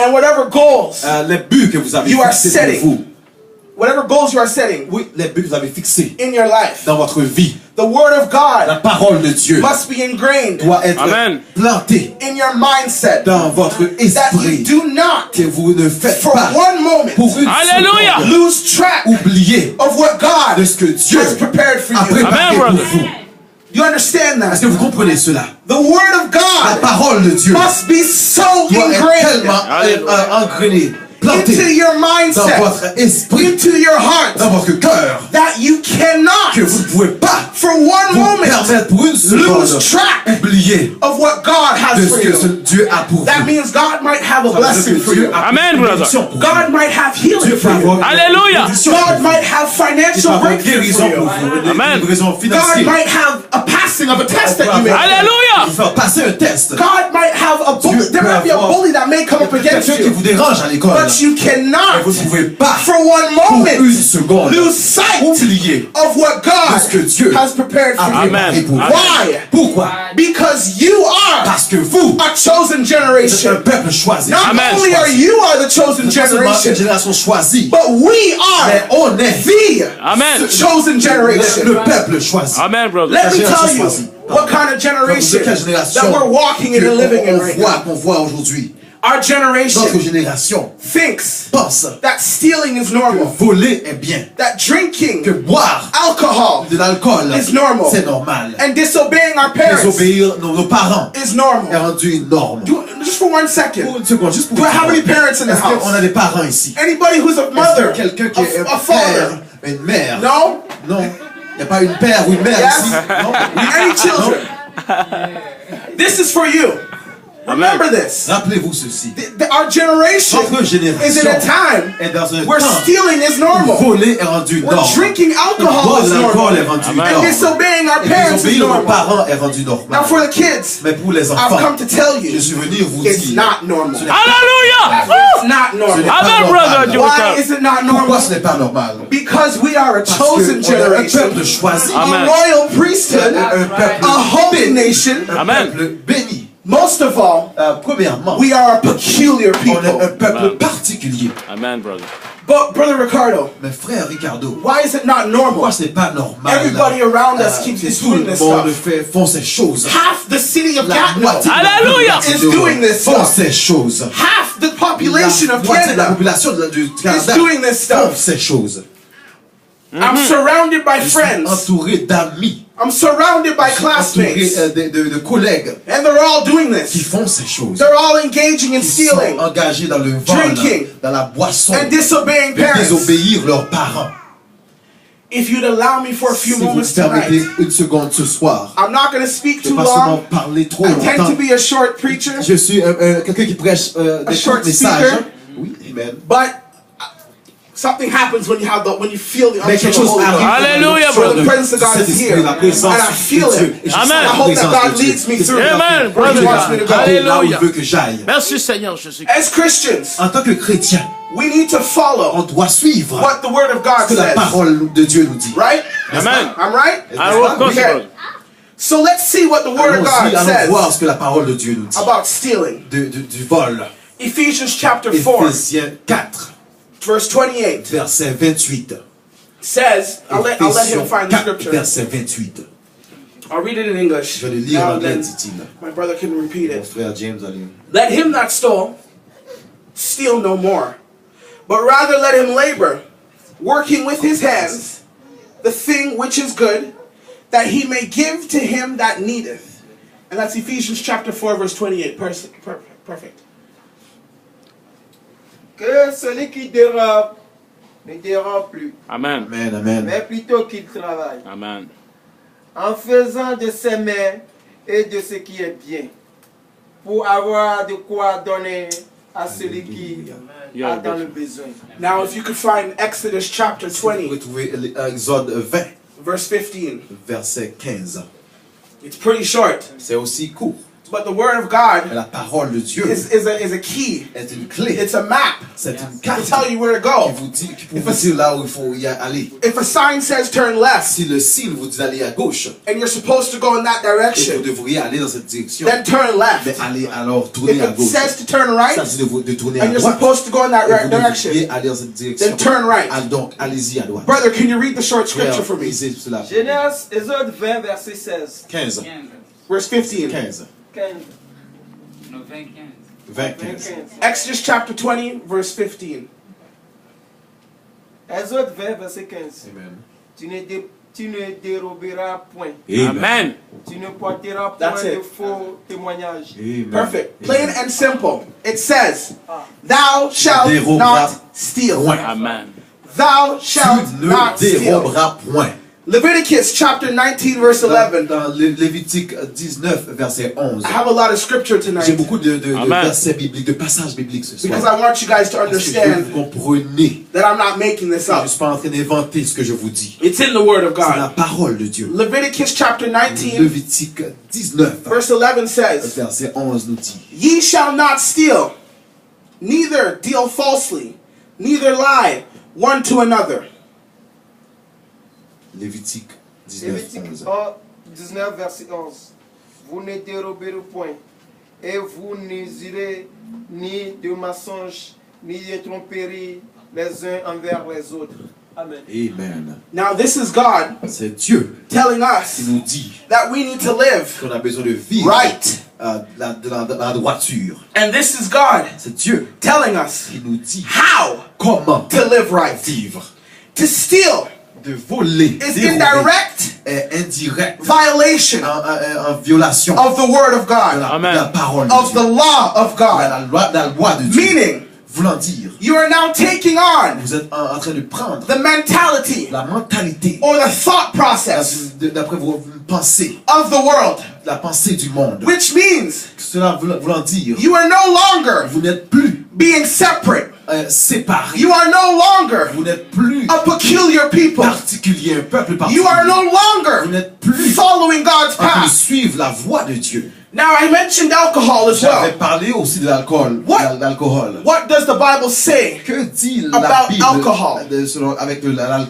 And whatever goals les buts que vous avez you are fixés pour setting, vous. whatever goals you are setting Oui, les buts que vous avez fixés in your life, dans votre vie. the word of La God parole de Dieu must be ingrained doit être Amen. plantée in your mindset dans votre that you esprit. do not Que vous ne faites for pas one moment pour une Alléluia. seconde lose track oublier of what God de ce que Dieu has prepared for a you. préparé Amen, pour brother. vous. You understand Est-ce that? que vous comprenez cela? The word of La God parole de Dieu must be so doit être ingrained tellement engrenée, plantée into your dans mindset, votre esprit, into your heart, dans votre cœur, that you cannot que vous ne pouvez pas for one vous moment permettre pour une seconde lose track oublier of what God de has ce for que you. Dieu a pour That vous. means God might have a Ça veut dire blessing que for Dieu you. a Amen, une brother. bénédiction pour vous. God might have healing Dieu peut for you. avoir une Alléluia. bénédiction pour God vous. might have Il peut financial avoir une breakthrough guérison for pour you. vous, une Amen. guérison God financière. might have a passing of a test that you Il may peut have. Alléluia. faire passer un test. God might have a bully. There might be a bully that may come up against Quelqu'un qui you. vous dérange à l'école. But you Mais cannot vous ne pouvez pas for one pour moment une seconde lose sight oublier of what de ce que God Dieu has prepared a for you. préparé Amen. pour vous. Why? Pourquoi? Because you are Parce que vous a chosen êtes un generation. peuple choisi. Not Amen. only are you the chosen Pas seulement une generation, génération choisie, but we mais are on est the Amen. chosen generation. le peuple choisi. Amen, brother. Let me génération tell you choisie. what kind of generation De quelle génération that we're walking in and living in right now. qu'on voit aujourd'hui. Our Notre generation génération thinks pense that stealing is que normal, voler est bien, that drinking que boire alcohol de l'alcool is normal, c'est normal. and disobeying our parents Désobéir nos parents is est normal. rendu une norme. Just for one Pour second, une seconde, juste pour do I une have any seconde. parents in the Est-ce qu'on a house? des parents ici? Anybody who's a Est-ce mother, qu'il y a quelqu'un qui est a un father? père, une mère? No? Non. Il n'y a pas une père ou une mère Yes? ici? Non. Any children? This is for you. Remember this. Rappelez-vous ceci. Our generation Notre is in génération a time est dans un where temps stealing is où normal, voler est rendu where norme. drinking alcohol Boire is de l'alcool est normal, rendu Amen. and norme. disobeying our Et parents is désobéir nos normal. parents est rendu normal. Now for the kids, Mais pour les I've enfants, come to tell je you, suis venu vous it's dire, not normal. Hallelujah. It's not ce n'est normal. pas Amen, brother. normal. Why is it not Pourquoi normal? ce n'est pas normal? Because we are a Parce chosen que on est un generation, peuple choisi, a Amen. royal priesthood, un peuple a holy nation. un Amen. peuple béni. Most of all, Premièrement, we are a peculiar on est un people. peuple Amen. particulier. Amen, brother. But Brother Ricardo, Mais frère Ricardo, why is it not normal? pourquoi ce n'est pas normal? Everybody around us keeps que doing tout le this monde stuff. font ces choses. Half the city of La Gatineau, moitié de la Alléluia. population is doing this font stuff. ces choses. half the population La of moitié de la Canada population du Canada doing this font stuff. ces choses. I'm surrounded by Je suis friends. entouré d'amis, I'm surrounded by je suis entouré classmates. de collègues And they're all doing qui this. font ces choses. They're all engaging in Ils sont stealing engagés dans le vol, drinking, dans la boisson, and disobeying de parents. désobéir leurs parents. If you'd allow me for a few Si vous moments me permettez tonight, une seconde ce soir, I'm not going to speak je too ne vais pas seulement long. parler trop I tend to longtemps. be a short preacher, Je suis quelqu'un qui prêche des short courts messages. speaker. Oui, amen. but something happens when you feel the Mais unction quelque of the chose Holy arrive. Ghost. Hallelujah, For the brother. presence of God is here, La and présence I feel de Dieu. it. Et je Amen. sens I la hope that présence God de Dieu. leads me Et through. Amen, where He brother. wants me to go. là où il Alléluia. veut que j'aille. Merci, Seigneur Jésus. As Christians, En tant que chrétien, we need to on follow doit suivre what the Word of God ce que la says, parole de Dieu nous dit. right? Amen. I'm right? I will course, Okay. brother. So let's see what the Word of God Allons voir says ce que la parole de Dieu nous dit. about stealing. Du vol. Ephesians chapter 4, Éphésiens 4, verse 28 verset 28. says, I'll let him find the 4, scripture. verset 28. I'll read it in English. Je vais le lire en Now anglais, then, dit-il. my brother can repeat Mon it. frère James a lu. Let him that stole steal no more, but rather let him labor, working with his hands the thing which is good, that he may give to him that needeth. And that's Ephesians chapter 4, verse 28. Perfect. Que celui qui dérobe ne dérobe plus, Amen. Amen, amen. mais plutôt qu'il travaille, Amen. en faisant de ses mains et de ce qui est bien, pour avoir de quoi donner à celui qui a dans le besoin. Now, if you could find Exodus chapter Vous pouvez 20, trouver Exode 20, verse 15. verset 15. It's pretty short. C'est aussi court. But the word of God Mais la parole de Dieu is a key. est une clé. It's a map C'est une to carte tell you where to qui go. vous dit, qui peut vous dire là où il faut y aller. If a sign says turn left Si le signe vous dit d'aller à gauche, and you're supposed to go in that et vous direction, devriez aller dans cette direction, then turn mais left. allez alors If tourner à it gauche. says to turn right Ça dit de tourner à and you're droite. supposed to go in that Et vous direction, devriez aller dans cette direction. then turn right. Ah, donc allez-y à droite. Brother, can you read the short scripture Frère, for me? lisez cela. Genèse, Exode 20, verset 16. 15. Verse 15. 15. 15. 20, 15. Exodus chapter 20, verse 15. Exode 20, verset 15. Amen. Tu ne déroberas point. Amen. Tu ne porteras point That's de it. faux témoignages. Amen. Perfect. Plain and simple. It says, Thou shalt Déroberas not steal. point. Amen. Thou shalt Tu ne not steal. déroberas point. Leviticus chapter 19, verse 11. Dans Lévitique 19, verset 11. I have a lot of scripture J'ai tonight beaucoup de Amen. versets bibliques, de passages bibliques ce soir. because I want you guys to Parce que je veux que understand vous compreniez. that I'm not making this Je ne up. suis pas en train d'inventer ce que je vous dis. It's in the Word of C'est la God. parole de Dieu. Leviticus chapter 19, Lévitique 19, verse 11 says, verset 11 nous dit. Ye shall not steal, neither deal falsely, neither lie one to another. Lévitique 19, Lévitique 11. 19, verset 11. Vous ne déroberez point, et vous n'userez ni de mensonges, ni de tromperies les uns envers les autres. Amen. Amen. Now this is God C'est Dieu telling qui us nous dit that we need to live qu'on a besoin de vivre right. de la droiture. And this is God C'est Dieu telling us qui nous dit how comment to live right. vivre. To steal De voler, is dérober, indirect est indirect, violation en violation of the Word of de God, Amen. la parole de of Dieu. the law of De God. la loi de Dieu. Meaning, Voulant dire, you are now taking on vous êtes en train de prendre the mentality la mentalité or the thought process d'après vos pensées, of the world, la pensée du monde. which means Cela voulant dire, you are no longer vous n'êtes plus being separate. séparés. You are no longer Vous n'êtes plus a peculiar people. particulier, un peuple You particulier. are no Vous longer n'êtes plus following God's en train de path. suivre la voie de Dieu. Now, I mentioned alcohol as J'avais well. parlé aussi de l'alcool. What? L'alcool. What does the Bible say Que dit about la Bible alcohol? avec l'alcool?